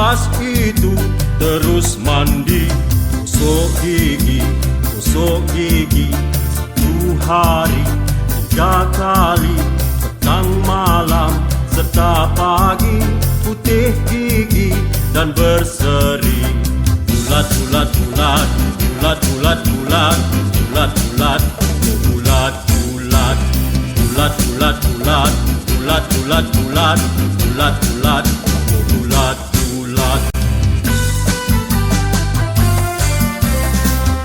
Lepas itu terus mandi, gosok gigi 1 hari 3 kali, petang malam serta pagi, putih gigi dan berseri. Bulat bulat bulat, bulat bulat bulat, bulat bulat, bulat bulat, bulat bulat bulat, bulat bulat bulat, bulat bulat, bulat bulat.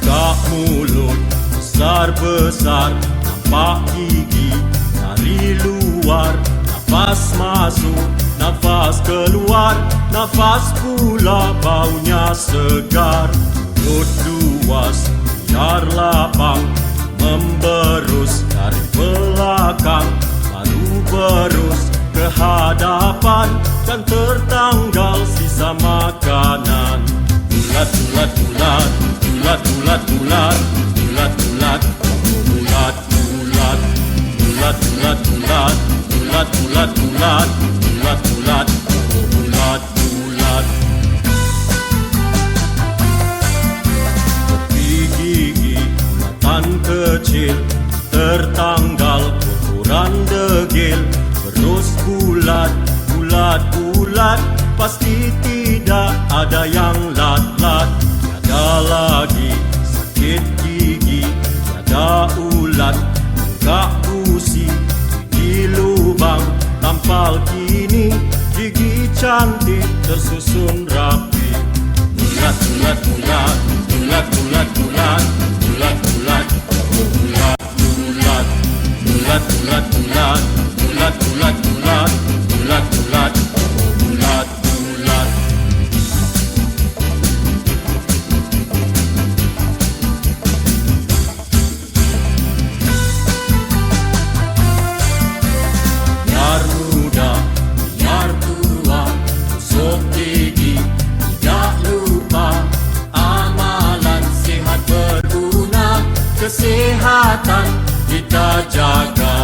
Buka mulut besar-besar, nampak gigi dari luar. Nafas masuk, nafas keluar, nafas pula baunya segar. Mulut luas, biar lapang, memberus dari belakang, baru berus ke hadapan dan tertanggal sisa makanan. Bulat bulat bulat, bulat bulat bulat, bulat bulat, bulat bulat, bulat bulat bulat, bulat bulat bulat, bulat bulat, bulat bulat. Tepi gigi bulatan kecil, tertanggal kotoran degil. Terus bulat bulat bulat, pasti tidak ada yang lat-lat. Tiada lagi sakit gigi, tiada ulat, enggak gusi, gigi lubang tampal kini. Gigi cantik tersusun rapi. Bulat bulat bulat, bulat bulat bulat, bulat bulat, bulat bulat, bulat bulat bulat, bulat bulat bulat, bulat bulat, bulat bulat. Biar muda, biar tua, gosok gigi tidak lupa. Amalan sehat berguna, kesehatan kita jaga.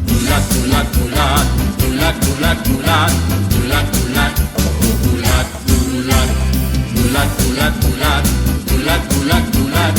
Bulat bulat bulat, bulat bulat bulat, bulat bulat, bulat bulat, bulat bulat bulat, bulat bulat bulat.